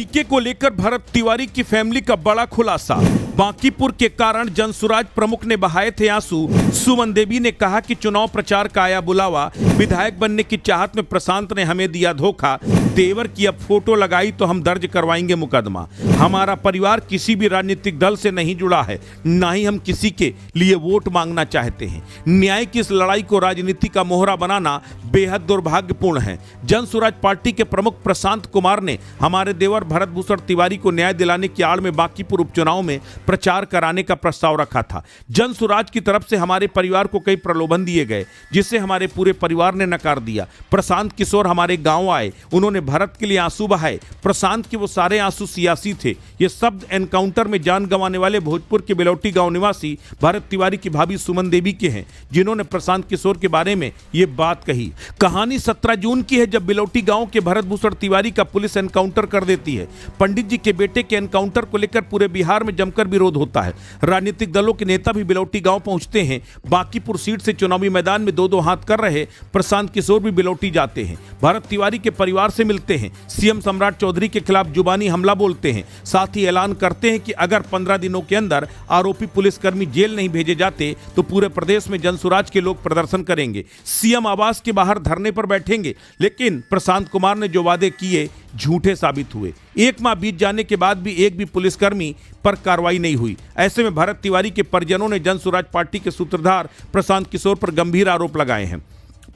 टीके को लेकर भरत तिवारी की फैमिली का बड़ा खुलासा। बांकीपुर के कारण जनसुराज प्रमुख ने बहाए थे आंसू। सुमन देवी ने कहा कि चुनाव प्रचार का आया बुलावा, विधायक बनने की चाहत में प्रशांत ने हमें दिया धोखा। देवर की अब फोटो लगाई तो हम दर्ज करवाएंगे मुकदमा। हमारा परिवार किसी भी राजनीतिक दल से नहीं जुड़ा है, ना ही हम किसी के लिए वोट मांगना चाहते हैं। न्याय की इस लड़ाई को राजनीति का मोहरा बनाना बेहद दुर्भाग्यपूर्ण है। जनसुराज पार्टी के प्रमुख प्रशांत कुमार ने हमारे देवर भरत भूषण तिवारी को न्याय दिलाने की आड़ में बांकीपुर उपचुनाव में प्रचार कराने का प्रस्ताव रखा था। जनसुराज की तरफ से हमारे परिवार को कई प्रलोभन दिए गए, जिसे हमारे पूरे परिवार ने नकार दिया। प्रशांत किशोर हमारे गांव आए, उन्होंने भरत के लिए आंसू बहाए। प्रशांत के वो सारे आंसू सियासी थे। ये शब्द एनकाउंटर में जान गंवाने वाले भोजपुर के बिलौटी गांव निवासी भरत तिवारी की भाभी सुमन देवी के हैं, जिन्होंने प्रशांत किशोर के बारे में ये बात कही। कहानी 17 जून की है, जब बिलौटी गांव के भरत भूषण तिवारी का पुलिस एनकाउंटर कर देती है। पंडित जी के बेटे के एनकाउंटर को लेकर पूरे बिहार में जमकर विरोध होता है। राजनीतिक दलों के नेता भी बिलौटी गांव पहुंचते हैं। बांकीपुर सीट से चुनावी मैदान में दो दो हाथ कर रहे प्रशांत किशोर भी बिलौटी जाते हैं। भरत तिवारी के परिवार से मिलते हैं। सीएम सम्राट चौधरी के खिलाफ जुबानी हमला बोलते हैं। साथ ही ऐलान करते हैं कि अगर 15 दिनों के अंदर आरोपी पुलिसकर्मी जेल नहीं भेजे जाते तो पूरे प्रदेश में जनसुराज के लोग प्रदर्शन करेंगे, सीएम आवास के बाहर धरने पर बैठेंगे। लेकिन प्रशांत कुमार ने जो वादे किए झूठे साबित हुए। एक माह बीत जाने के बाद भी एक भी पुलिसकर्मी पर कार्रवाई नहीं हुई। ऐसे में भरत तिवारी के परिजनों ने जनसुराज पार्टी के सूत्रधार प्रशांत किशोर पर गंभीर आरोप लगाए हैं।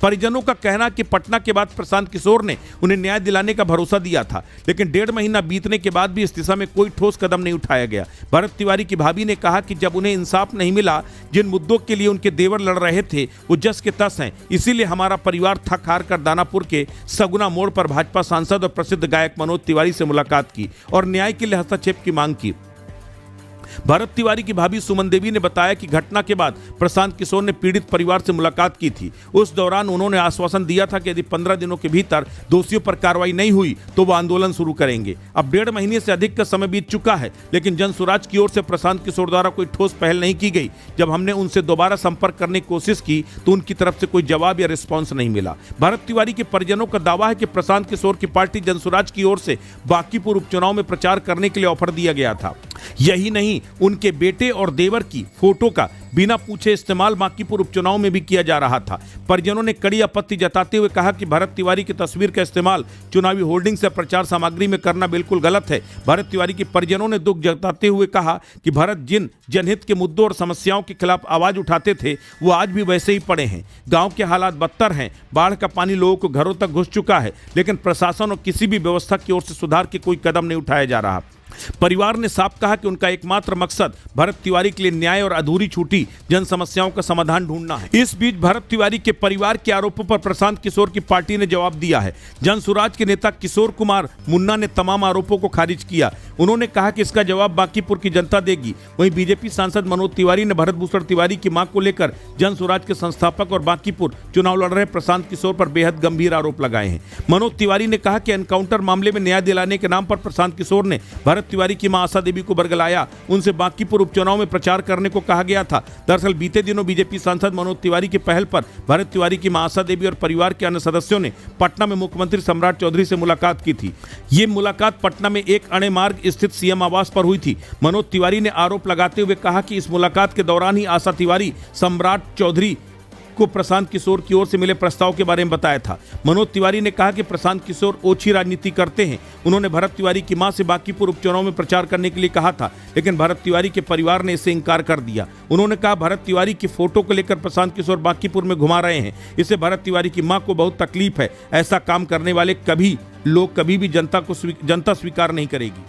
परिजनों का कहना कि पटना के बाद प्रशांत किशोर ने उन्हें न्याय दिलाने का भरोसा दिया था, लेकिन 1.5 महीना बीतने के बाद भी इस दिशा में कोई ठोस कदम नहीं उठाया गया। भरत तिवारी की भाभी ने कहा कि जब उन्हें इंसाफ नहीं मिला, जिन मुद्दों के लिए उनके देवर लड़ रहे थे वो जस के तस हैं, इसीलिए हमारा परिवार थक हार कर दानापुर के सगुना मोड़ पर भाजपा सांसद और प्रसिद्ध गायक मनोज तिवारी से मुलाकात की और न्याय के लिए हस्तक्षेप की मांग की। भरत तिवारी की भाभी सुमन देवी ने बताया कि घटना के बाद प्रशांत किशोर ने पीड़ित परिवार से मुलाकात की थी। उस दौरान उन्होंने आश्वासन दिया था कि यदि 15 दिनों के भीतर दोषियों पर कार्रवाई नहीं हुई तो वो आंदोलन शुरू करेंगे। अब 1.5 महीने से अधिक का समय बीत चुका है, लेकिन जनसुराज की ओर से प्रशांत किशोर द्वारा कोई ठोस पहल नहीं की गई। जब हमने उनसे दोबारा संपर्क करने की कोशिश की तो उनकी तरफ से कोई जवाब या रिस्पॉन्स नहीं मिला। भरत तिवारी के परिजनों का दावा है कि प्रशांत किशोर की पार्टी जनसुराज की ओर से बांकीपुर उपचुनाव में प्रचार करने के लिए ऑफर दिया गया था। यही नहीं, उनके बेटे और देवर की फोटो का बिना पूछे इस्तेमाल बांकीपुर उपचुनाव में भी किया जा रहा था। परिजनों ने कड़ी आपत्ति जताते हुए कहा कि भरत तिवारी की तस्वीर का इस्तेमाल चुनावी होर्डिंग से प्रचार सामग्री में करना बिल्कुल गलत है। भरत तिवारी के परिजनों ने दुख जताते हुए कहा कि भरत जिन जनहित के मुद्दों और समस्याओं के खिलाफ आवाज उठाते थे वो आज भी वैसे ही पड़े हैं। गांव के हालात बदतर हैं, बाढ़ का पानी लोगों को घरों तक घुस चुका है, लेकिन प्रशासन और किसी भी व्यवस्था की ओर से सुधार के कोई कदम नहीं उठाया जा रहा। परिवार ने साफ कहा कि उनका एकमात्र मकसद भरत तिवारी के लिए न्याय और अधूरी छूटी जन समस्याओं का समाधान ढूंढना है। इस बीच भरत तिवारी के परिवार के आरोपों पर प्रशांत किशोर की पार्टी ने जवाब दिया है। जनसुराज के नेता किशोर कुमार मुन्ना ने तमाम आरोपों को खारिज किया। उन्होंने कहा कि इसका जवाब बांकीपुर की जनता देगी। वहीं बीजेपी सांसद मनोज तिवारी ने भरत भूषण तिवारी की मांग को लेकर जनसुराज के संस्थापक और बांकीपुर चुनाव लड़ रहे प्रशांत किशोर पर बेहद गंभीर आरोप लगाए हैं। मनोज तिवारी ने कहा कि एनकाउंटर मामले में न्याय दिलाने के नाम पर प्रशांत किशोर ने भरत तिवारी की मां आशा देवी को बरगलाया। उनसे बांकीपुर उपचुनाव में प्रचार करने को कहा गया था। दरअसल बीते दिनों बीजेपी सांसद मनोज तिवारी की पहल पर भरत तिवारी की मां आशा देवी और परिवार के अन्य सदस्यों ने पटना में मुख्यमंत्री सम्राट चौधरी से मुलाकात की थी। ये मुलाकात पटना में एक अणे मार्ग स्थित सीएम आवास पर हुई थी। मनोज तिवारी ने आरोप लगाते हुए कहा कि इस मुलाकात के दौरान ही आशा तिवारी सम्राट चौधरी को प्रशांत किशोर की ओर से मिले प्रस्ताव के बारे में बताया था। मनोज तिवारी ने कहा कि प्रशांत किशोर ओछी राजनीति करते हैं। उन्होंने भरत तिवारी की मां से बांकीपुर उपचुनाव में प्रचार करने के लिए कहा था, लेकिन भरत तिवारी के परिवार ने इससे इंकार कर दिया। उन्होंने कहा भरत तिवारी की फोटो को लेकर प्रशांत किशोर बांकीपुर में घुमा रहे हैं, इससे भरत तिवारी की मां को बहुत तकलीफ है। ऐसा काम करने वाले लोग कभी भी जनता स्वीकार नहीं करेगी।